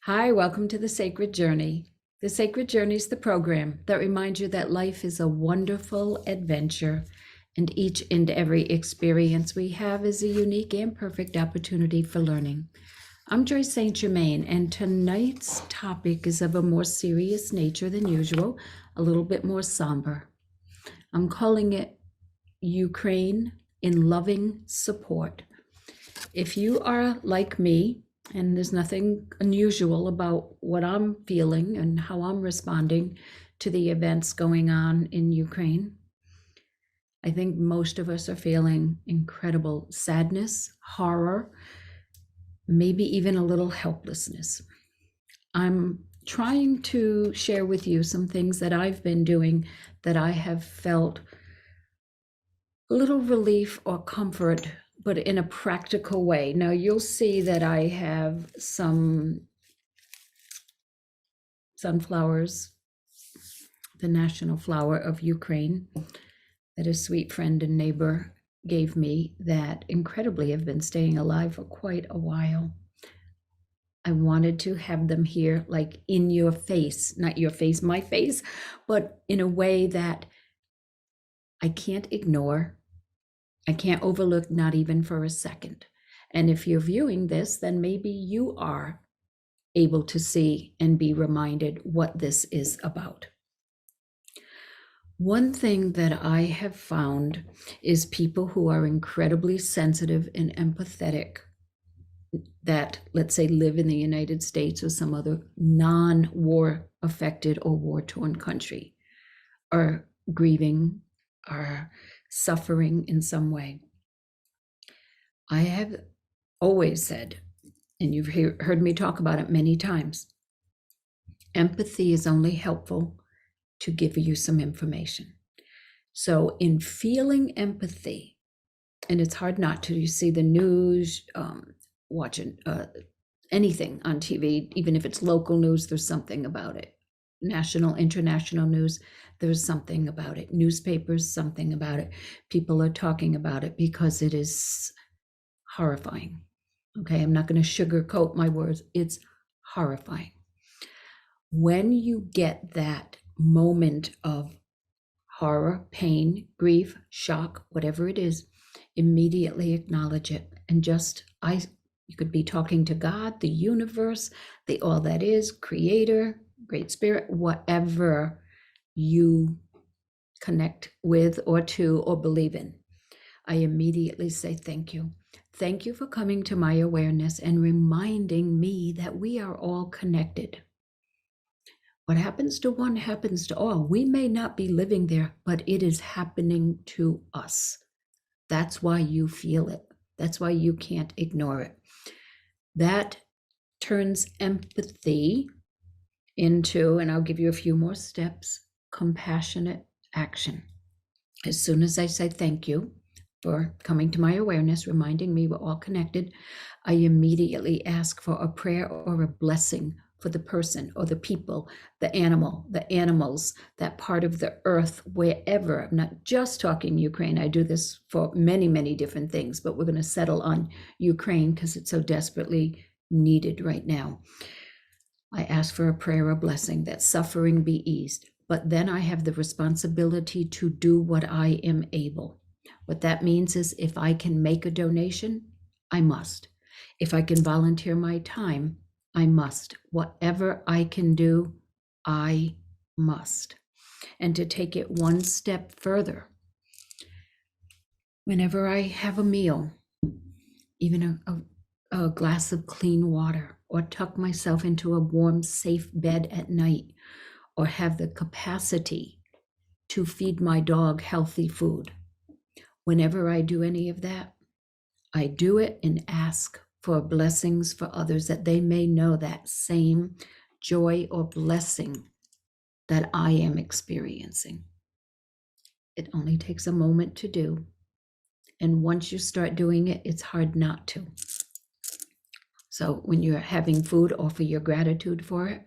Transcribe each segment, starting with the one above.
Hi, welcome to The Sacred Journey. The Sacred Journey is the program that reminds you that life is a wonderful adventure, and each and every experience we have is a unique and perfect opportunity for learning. I'm Joyce St. Germain, and tonight's topic is of a more serious nature than usual, a little bit more somber. I'm calling it Ukraine in Loving Support. If you are like me, and there's nothing unusual about what I'm feeling and how I'm responding to the events going on in Ukraine, I think most of us are feeling incredible sadness, horror, maybe even a little helplessness. I'm trying to share with you some things that I've been doing that I have felt a little relief or comfort, but in a practical way. Now you'll see that I have some sunflowers, the national flower of Ukraine, that a sweet friend and neighbor gave me that incredibly have been staying alive for quite a while. I wanted to have them here, like in your face, not your face, my face, but in a way that I can't ignore. I can't overlook, not even for a second. And if you're viewing this, then maybe you are able to see and be reminded what this is about. One thing that I have found is people who are incredibly sensitive and empathetic that, let's say, live in the United States or some other non-war affected or war-torn country are grieving, are suffering in some way. I have always said, and you've heard me talk about it many times, empathy is only helpful to give you some information. So in feeling empathy, and it's hard not to, you see the news, watching anything on TV, even if it's local news, there's something about it. National, international news, there's something about it. Newspapers, something about it. People are talking about it because it is horrifying. Okay, I'm not going to sugarcoat my words. It's horrifying. When you get that moment of horror, pain, grief, shock, whatever it is, immediately acknowledge it. And you could be talking to God, the universe, the all that is, creator, great spirit, whatever you connect with or to or believe in. I immediately say thank you. Thank you for coming to my awareness and reminding me that we are all connected. What happens to one happens to all. We may not be living there, but it is happening to us. That's why you feel it. That's why you can't ignore it. That turns empathy into, and I'll give you a few more steps, compassionate action. As soon as I say thank you for coming to my awareness, reminding me we're all connected, I immediately ask for a prayer or a blessing for the person or the people, the animals, that part of the earth, wherever. I'm not just talking Ukraine. I do this for many, many different things, but we're going to settle on Ukraine because it's so desperately needed right now. I ask for a prayer or blessing that suffering be eased, but then I have the responsibility to do what I am able. What that means is if I can make a donation, I must. If I can volunteer my time, I must. Whatever I can do, I must. And to take it one step further, whenever I have a meal, even a glass of clean water, or tuck myself into a warm, safe bed at night, or have the capacity to feed my dog healthy food, whenever I do any of that, I do it and ask for blessings for others, that they may know that same joy or blessing that I am experiencing. It only takes a moment to do. And once you start doing it, it's hard not to. So when you're having food, offer your gratitude for it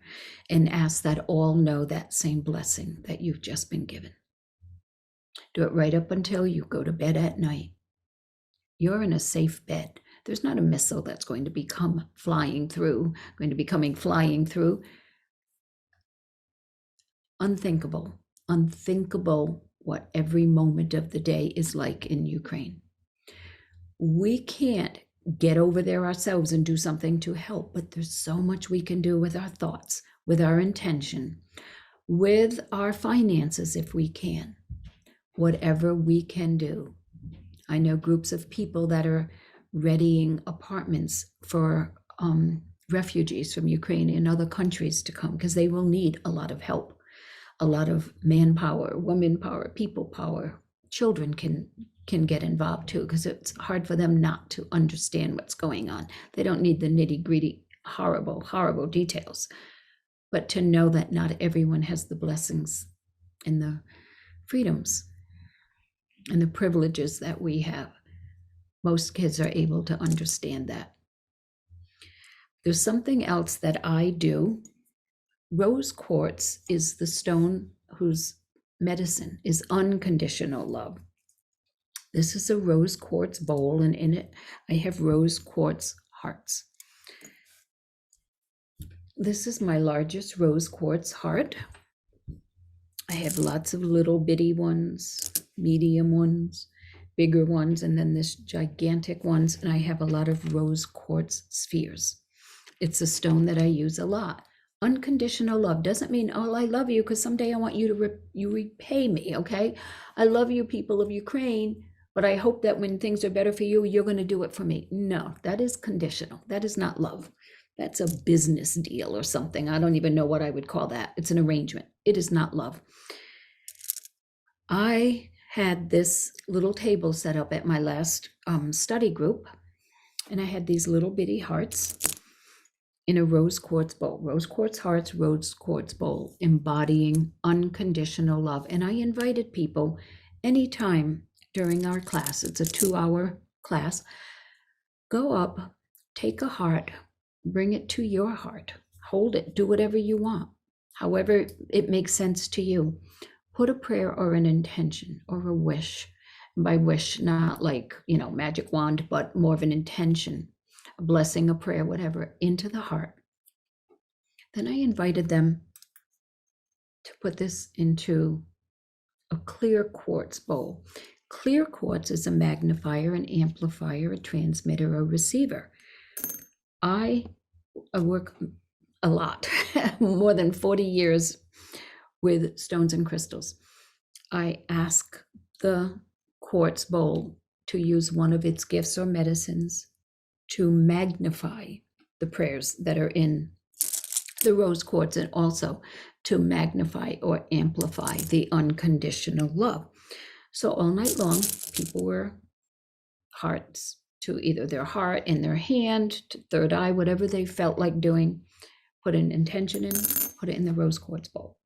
and ask that all know that same blessing that you've just been given. Do it right up until you go to bed at night. You're in a safe bed. There's not a missile that's going to be flying through. Unthinkable, unthinkable what every moment of the day is like in Ukraine. We can't get over there ourselves and do something to help, but there's so much we can do with our thoughts, with our intention, with our finances if we can, whatever we can do. I know groups of people that are readying apartments for refugees from Ukraine and other countries to come, because they will need a lot of help, a lot of manpower, women power, people power. Children can get involved too, because it's hard for them not to understand what's going on. They don't need the nitty-gritty, horrible details, but to know that not everyone has the blessings and the freedoms and the privileges that we have. Most kids are able to understand that. There's something else that I do. Rose quartz is the stone whose medicine is unconditional love. This is a rose quartz bowl, and in it I have rose quartz hearts. This is my largest rose quartz heart. I have lots of little bitty ones, medium ones, bigger ones, and then this gigantic ones, and I have a lot of rose quartz spheres. It's a stone that I use a lot. Unconditional love doesn't mean, oh, I love you because someday I want you to repay me, okay? I love you, people of Ukraine, but I hope that when things are better for you, you're going to do it for me. No, that is conditional. That is not love. That's a business deal or something. I don't even know what I would call that. It's an arrangement. It is not love. I had this little table set up at my last study group, and I had these little bitty hearts in a rose quartz bowl. Rose quartz hearts, rose quartz bowl, embodying unconditional love. And I invited people anytime during our class, it's a 2-hour class, go up, take a heart, bring it to your heart, hold it, do whatever you want, however it makes sense to you. Put a prayer or an intention or a wish. And by wish, not like, magic wand, but more of an intention, a blessing, a prayer, whatever, into the heart. Then I invited them to put this into a clear quartz bowl. Clear quartz is a magnifier, an amplifier, a transmitter, a receiver. I work a lot, more than 40 years with stones and crystals. I ask the quartz bowl to use one of its gifts or medicines to magnify the prayers that are in the rose quartz, and also to magnify or amplify the unconditional love. So all night long, people were hearts to either their heart, in their hand, to third eye, whatever they felt like doing, put an intention in, put it in the rose quartz bowl.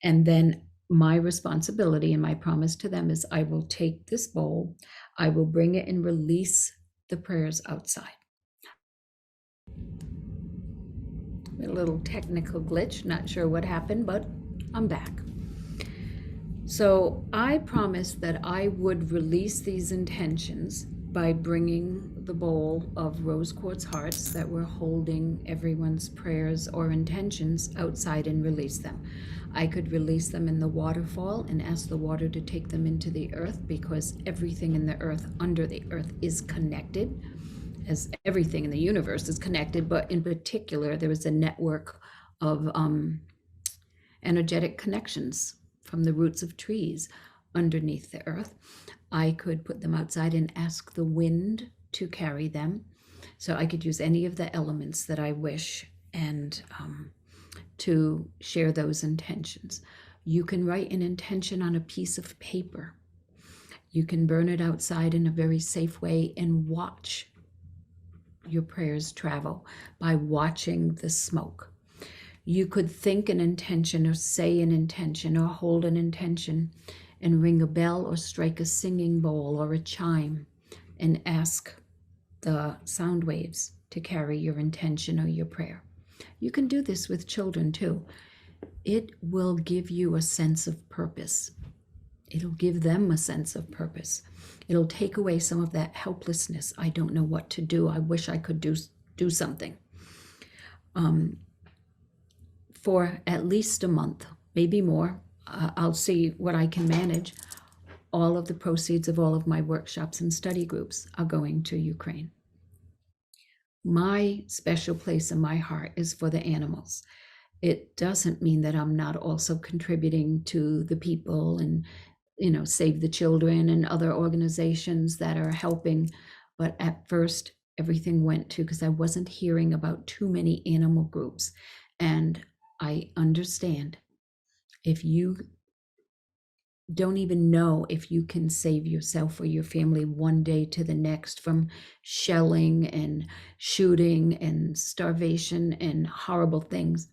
And then my responsibility and my promise to them is I will take this bowl, I will bring it and release the prayers outside. A little technical glitch, not sure what happened, but I'm back. So I promised that I would release these intentions by bringing the bowl of rose quartz hearts that were holding everyone's prayers or intentions outside and release them. I could release them in the waterfall and ask the water to take them into the earth, because everything in the earth, under the earth, is connected, as everything in the universe is connected, but in particular, there is a network of energetic connections from the roots of trees underneath the earth. I could put them outside and ask the wind to carry them. So I could use any of the elements that I wish and to share those intentions. You can write an intention on a piece of paper. You can burn it outside in a very safe way and watch your prayers travel by watching the smoke. You could think an intention or say an intention or hold an intention and ring a bell or strike a singing bowl or a chime and ask the sound waves to carry your intention or your prayer. You can do this with children too. It will give you a sense of purpose. It'll give them a sense of purpose. It'll take away some of that helplessness. I don't know what to do. I wish I could do something. For at least a month, maybe more. I'll see what I can manage. All of the proceeds of all of my workshops and study groups are going to Ukraine. My special place in my heart is for the animals. It doesn't mean that I'm not also contributing to the people and, Save the Children and other organizations that are helping. But at first, everything went to, because I wasn't hearing about too many animal groups. And I understand, if you don't even know if you can save yourself or your family one day to the next from shelling and shooting and starvation and horrible things,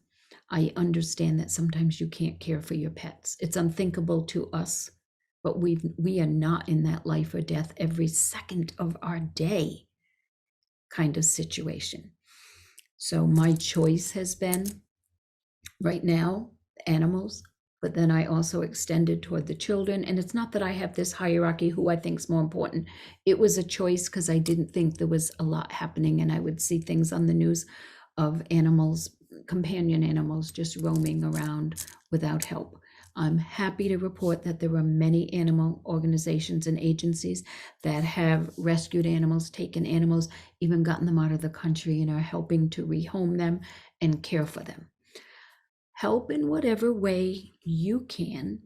I understand that sometimes you can't care for your pets. It's unthinkable to us, but we are not in that life or death every second of our day kind of situation. So my choice has been, right now, animals, but then I also extended toward the children. And it's not that I have this hierarchy who I think is more important. It was a choice because I didn't think there was a lot happening, and I would see things on the news of animals, companion animals, just roaming around without help. I'm happy to report that there are many animal organizations and agencies that have rescued animals, taken animals, even gotten them out of the country, and are helping to rehome them and care for them. Help in whatever way you can,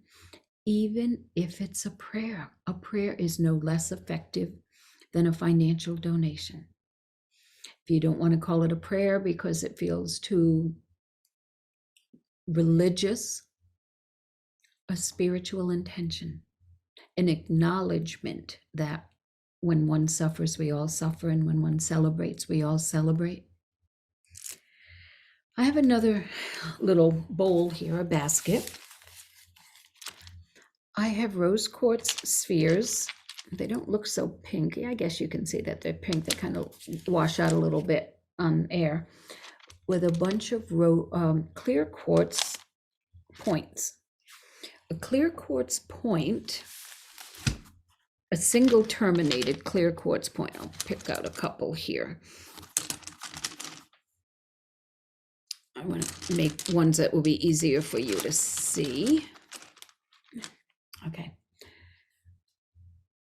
even if it's a prayer. A prayer is no less effective than a financial donation. If you don't want to call it a prayer because it feels too religious, a spiritual intention, an acknowledgement that when one suffers, we all suffer, and when one celebrates, we all celebrate. I have another little bowl here, a basket. I have rose quartz spheres. They don't look so pinky. I guess you can see that they're pink. They kind of wash out a little bit on air, with a bunch of clear quartz points. A clear quartz point, a single terminated clear quartz point. I'll pick out a couple here. I want to make ones that will be easier for you to see. Okay.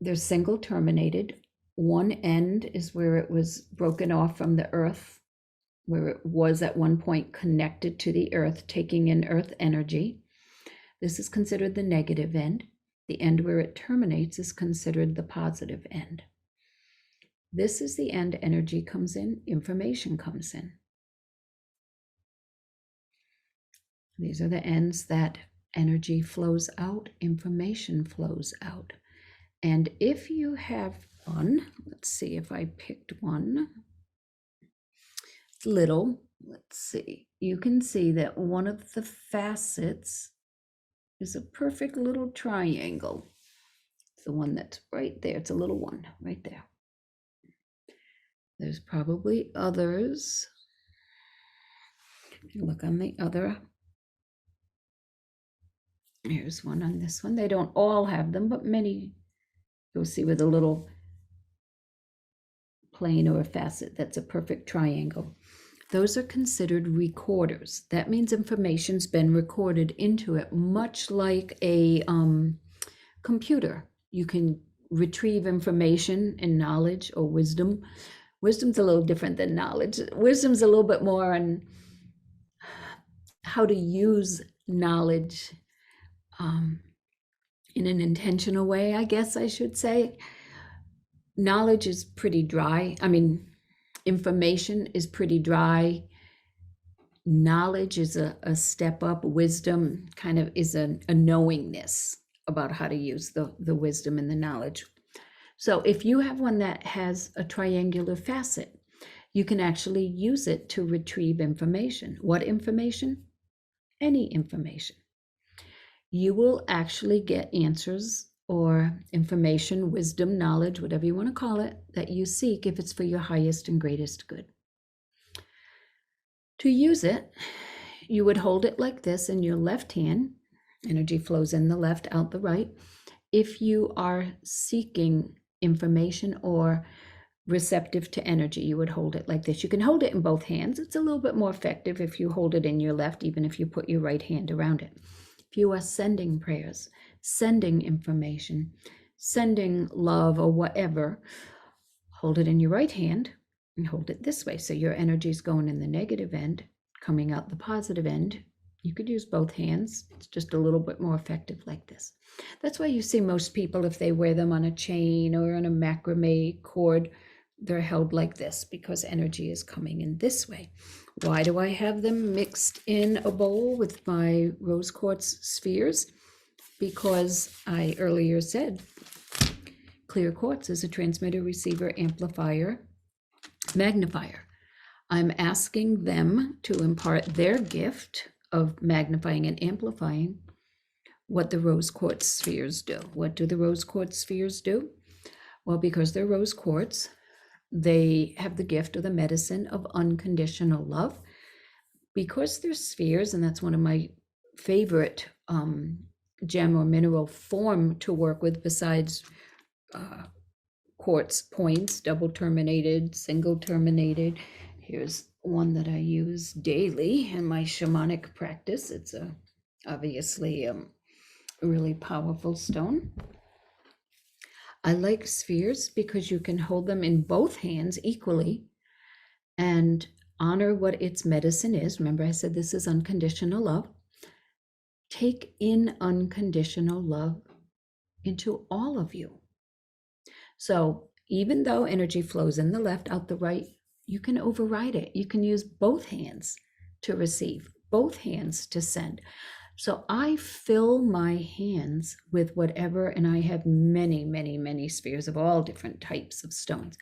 They're single terminated. One end is where it was broken off from the earth, where it was at one point connected to the earth, taking in earth energy. This is considered the negative end. The end where it terminates is considered the positive end. This is the end energy comes in, information comes in. These are the ends that energy flows out, information flows out. And if you have one, let's see if I picked one, little, let's see, you can see that one of the facets is a perfect little triangle. It's the one that's right there. It's a little one right there. There's probably others. Look on the other. Here's one on this one. They don't all have them, but many. You'll see with a little plane or a facet that's a perfect triangle. Those are considered recorders. That means information's been recorded into it, much like a computer. You can retrieve information and knowledge or wisdom. Wisdom's a little different than knowledge. Wisdom's a little bit more on how to use knowledge in an intentional way, I guess I should say. Knowledge is pretty dry. I mean, information is pretty dry. Knowledge is a step up. Wisdom kind of is a knowingness about how to use the wisdom and the knowledge. So if you have one that has a triangular facet, you can actually use it to retrieve information. What information? Any information. You will actually get answers or information, wisdom, knowledge, whatever you want to call it, that you seek if it's for your highest and greatest good. To use it, you would hold it like this in your left hand. Energy flows in the left, out the right. if you are seeking information or receptive to energy, you would hold it like this. You can hold it in both hands. It's a little bit more effective if you hold it in your left, even if you put your right hand around it. If you are sending prayers, sending information, sending love or whatever, hold it in your right hand and hold it this way. So your energy is going in the negative end, coming out the positive end. You could use both hands. It's just a little bit more effective like this. That's why you see most people, if they wear them on a chain or on a macrame cord, they're held like this because energy is coming in this way. Why do I have them mixed in a bowl with my rose quartz spheres? Because I earlier said clear quartz is a transmitter, receiver, amplifier, magnifier. I'm asking them to impart their gift of magnifying and amplifying what the rose quartz spheres do. What do the rose quartz spheres do? Well, because they're rose quartz, they have the gift of the medicine of unconditional love. Because they're spheres, and that's one of my favorite gem or mineral form to work with besides quartz points, double terminated, single terminated. Here's one that I use daily in my shamanic practice. It's obviously a really powerful stone. I like spheres because you can hold them in both hands equally and honor what its medicine is. Remember, I said this is unconditional love. Take in unconditional love into all of you. So even though energy flows in the left, out the right, you can override it. You can use both hands to receive, both hands to send. So I fill my hands with whatever, and I have many, many, many spheres of all different types of stones,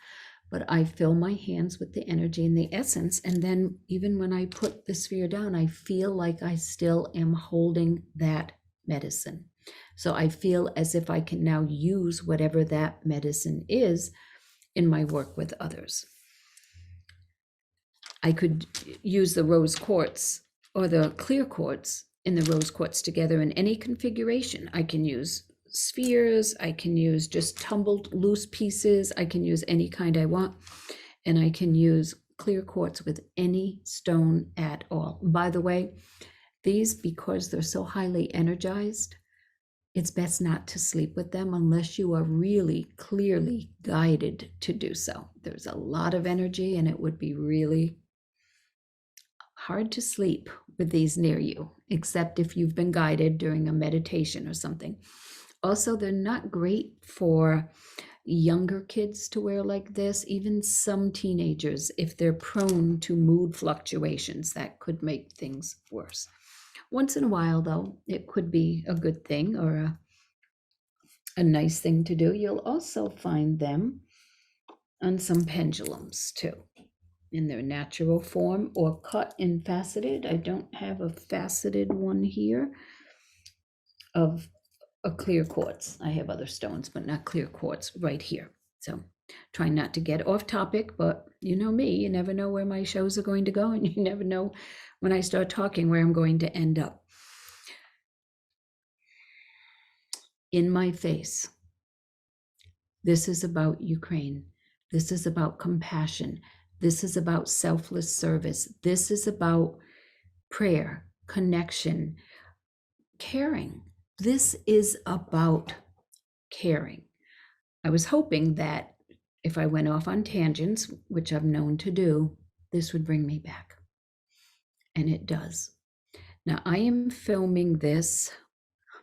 but I fill my hands with the energy and the essence. And then even when I put the sphere down, I feel like I still am holding that medicine. So I feel as if I can now use whatever that medicine is in my work with others. I could use the rose quartz or the clear quartz and the rose quartz together in any configuration. I can use spheres, I can use just tumbled loose pieces, I can use any kind I want, and I can use clear quartz with any stone at all. By the way, these, because they're so highly energized, it's best not to sleep with them unless you are really clearly guided to do so. There's a lot of energy and it would be really hard to sleep with these near you, except if you've been guided during a meditation or something. Also, they're not great for younger kids to wear like this, even some teenagers, if they're prone to mood fluctuations, that could make things worse. Once in a while, though, it could be a good thing or a nice thing to do. You'll also find them on some pendulums too, in their natural form or cut and faceted. I don't have a faceted one here of a clear quartz. I have other stones, but not clear quartz right here. So trying not to get off topic, but you know me, you never know where my shows are going to go, and you never know when I start talking where I'm going to end up. In my face, this is about Ukraine. This is about compassion. This is about selfless service. This is about prayer, connection, caring. This is about caring. I was hoping that if I went off on tangents, which I'm known to do, this would bring me back. And it does. Now, I am filming this.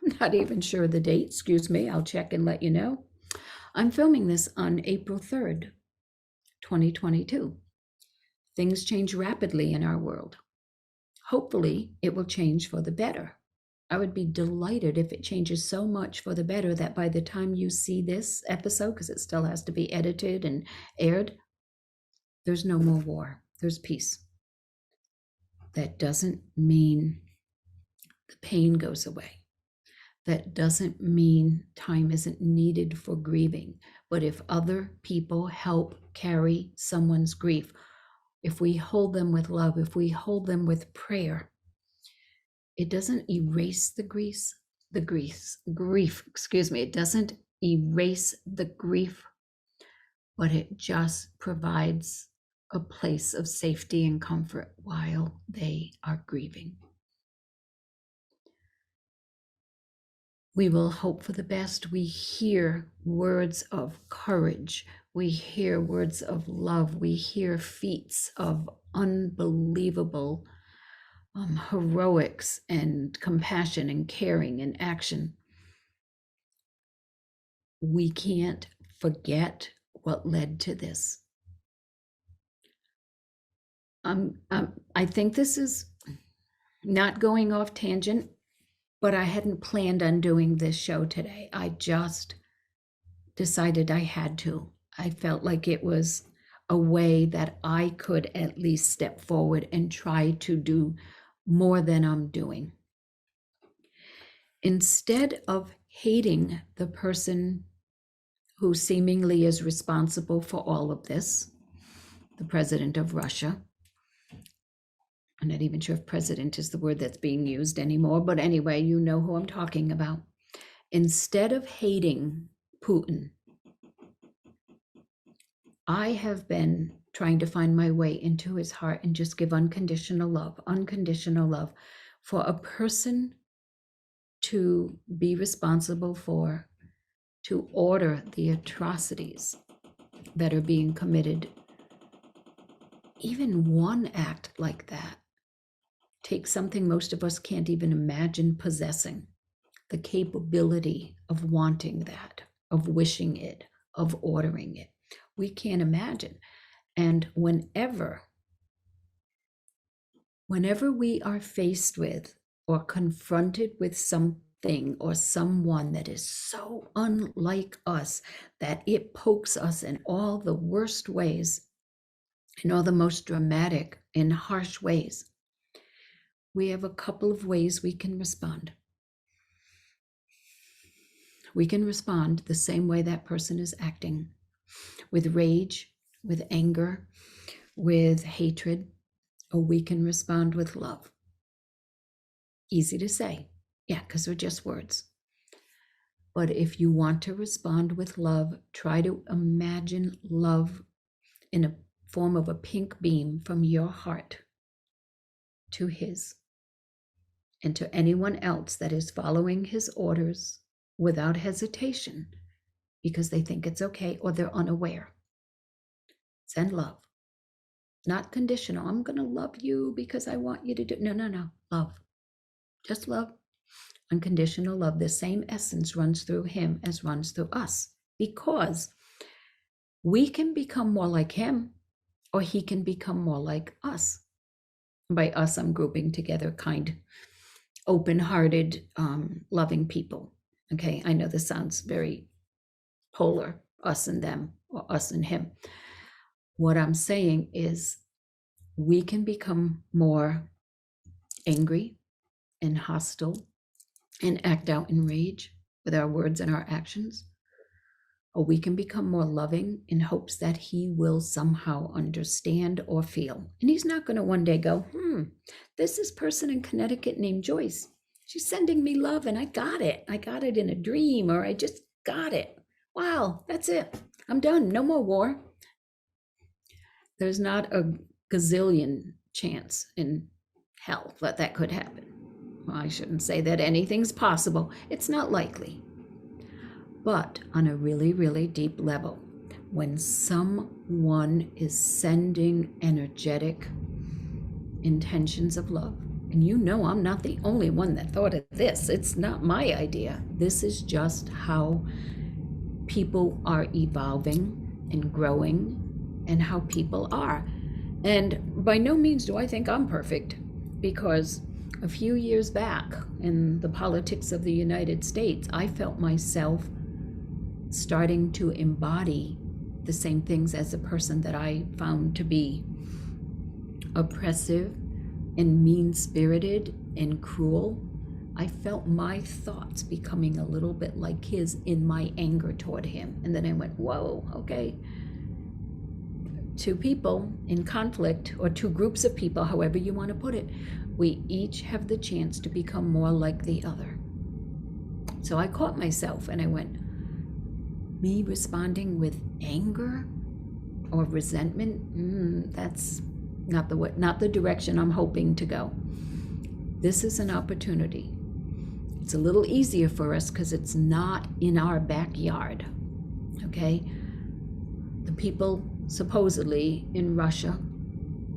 I'm not even sure the date. Excuse me. I'll check and let you know. I'm filming this on April 3rd, 2022. Things change rapidly in our world. Hopefully, it will change for the better. I would be delighted if it changes so much for the better that by the time you see this episode, because it still has to be edited and aired, there's no more war. There's peace. That doesn't mean the pain goes away. That doesn't mean time isn't needed for grieving. But if other people help carry someone's grief, if we hold them with love, if we hold them with prayer, it doesn't erase the grief, the grief, excuse me, it doesn't erase the grief, but it just provides a place of safety and comfort while they are grieving. We will hope for the best. We hear words of courage. We hear words of love. We hear feats of unbelievable heroics and compassion and caring and action. We can't forget what led to this. I think this is not going off tangent, but I hadn't planned on doing this show today. I just decided I had to. I felt like it was a way that I could at least step forward and try to do more than I'm doing. Instead of hating the person who seemingly is responsible for all of this, the president of Russia. I'm not even sure if president is the word that's being used anymore, but anyway, you know who I'm talking about. Instead of hating Putin, I have been trying to find my way into his heart and just give unconditional love for a person to be responsible for, to order the atrocities that are being committed. Even one act like that takes something most of us can't even imagine possessing, the capability of wanting that, of wishing it, of ordering it. We can't imagine. And whenever we are faced with or confronted with something or someone that is so unlike us that it pokes us in all the worst ways, in all the most dramatic and harsh ways, we have a couple of ways we can respond. We can respond the same way that person is acting, with rage, with anger, with hatred, or we can respond with love. Easy to say, yeah, because they're just words. But if you want to respond with love, try to imagine love in a form of a pink beam from your heart to his, and to anyone else that is following his orders without hesitation because they think it's okay or they're unaware. Send love. Not conditional. I'm going to love you because I want you to do. No. Love. Just love. Unconditional love. The same essence runs through him as runs through us, because we can become more like him or he can become more like us. By us, I'm grouping together kind, open-hearted, loving people. Okay, I know this sounds very polar, us and them, or us and him. What I'm saying is we can become more angry and hostile and act out in rage with our words and our actions, or we can become more loving in hopes that he will somehow understand or feel. And he's not going to one day go, this is person in Connecticut named Joyce. She's sending me love and I got it. I got it in a dream, or I just got it. Wow, that's it. I'm done. No more war. There's not a gazillion chance in hell that could happen. Well, I shouldn't say that anything's possible. It's not likely. But on a really, really deep level, when someone is sending energetic intentions of love, and you know I'm not the only one that thought of this. It's not my idea. This is just how people are evolving and growing and how people are. And by no means do I think I'm perfect, because a few years back in the politics of the United States, I felt myself starting to embody the same things as a person that I found to be oppressive and mean-spirited and cruel. I felt my thoughts becoming a little bit like his in my anger toward him. And then I went, whoa, okay. Two people in conflict, or two groups of people, however you want to put it, we each have the chance to become more like the other. So I caught myself and I went, me responding with anger or resentment, that's not the direction I'm hoping to go. This is an opportunity. It's a little easier for us because it's not in our backyard, okay? The people supposedly in Russia,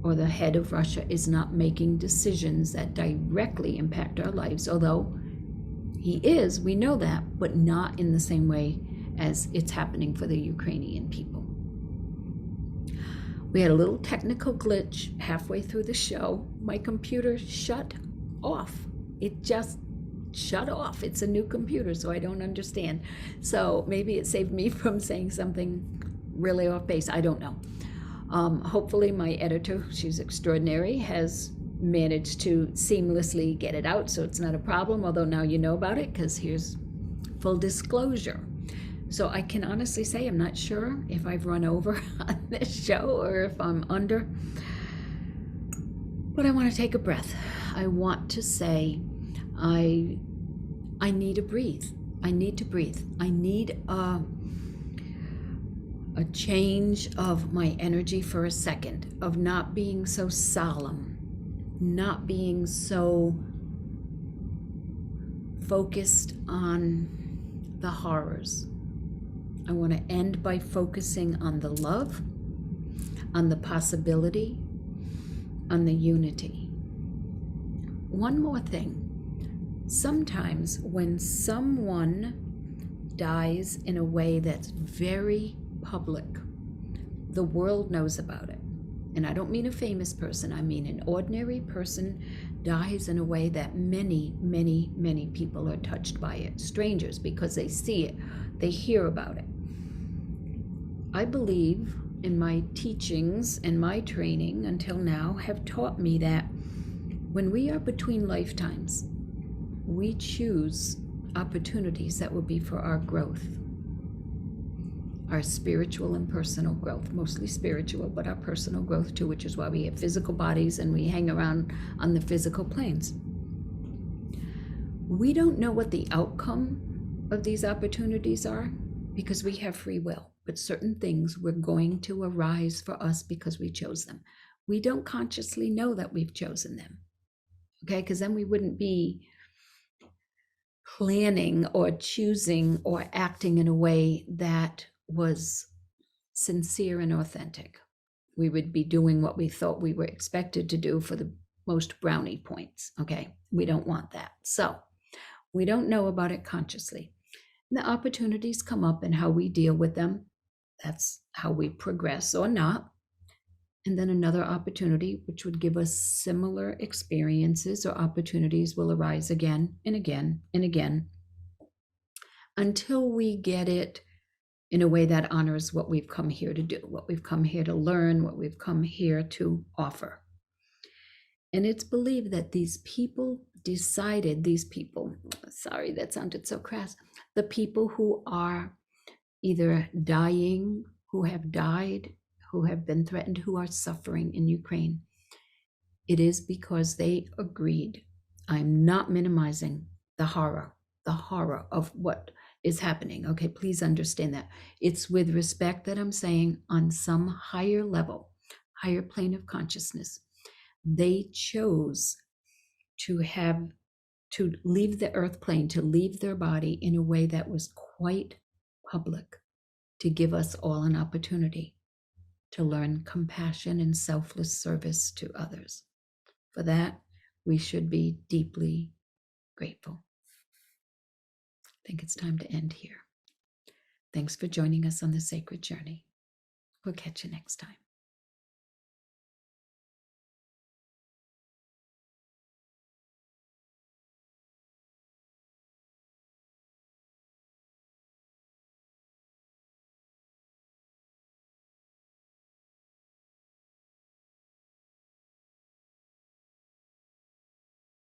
or the head of Russia, is not making decisions that directly impact our lives, although he is, we know that, but not in the same way as it's happening for the Ukrainian people. We had a little technical glitch halfway through the show. My computer shut off. It just shut off. It's a new computer, so I don't understand. So maybe it saved me from saying something really off base. I don't know. Hopefully my editor, she's extraordinary, has managed to seamlessly get it out, so it's not a problem, although now you know about it, because here's full disclosure. So I can honestly say I'm not sure if I've run over on this show or if I'm under, but I want to take a breath. I want to say I need to breathe. I need to breathe. I need a change of my energy for a second, of not being so solemn, not being so focused on the horrors. I want to end by focusing on the love, on the possibility, on the unity. One more thing. Sometimes when someone dies in a way that's very public, the world knows about it. And I don't mean a famous person, I mean an ordinary person dies in a way that many, many, many people are touched by it. Strangers, because they see it, they hear about it. I believe in my teachings and my training until now have taught me that when we are between lifetimes, we choose opportunities that will be for our growth, our spiritual and personal growth, mostly spiritual, but our personal growth too, which is why we have physical bodies and we hang around on the physical planes. We don't know what the outcome of these opportunities are because we have free will, but certain things were going to arise for us because we chose them. We don't consciously know that we've chosen them, okay? Because then we wouldn't be planning or choosing or acting in a way that was sincere and authentic. We would be doing what we thought we were expected to do for the most brownie points, okay? We don't want that. So we don't know about it consciously. And the opportunities come up and how we deal with them, that's how we progress or not. And then another opportunity, which would give us similar experiences or opportunities, will arise again and again and again until we get it in a way that honors what we've come here to do, what we've come here to learn, what we've come here to offer. And it's believed that these people decided, sorry, that sounded so crass, the people who are either dying, who have died, who have been threatened, who are suffering in Ukraine, it is because they agreed. I'm not minimizing the horror of what is happening. Okay, please understand that. It's with respect that I'm saying on some higher level, higher plane of consciousness, they chose to leave the earth plane, to leave their body in a way that was quite public, to give us all an opportunity to learn compassion and selfless service to others. For that, we should be deeply grateful. I think it's time to end here. Thanks for joining us on the sacred journey. We'll catch you next time.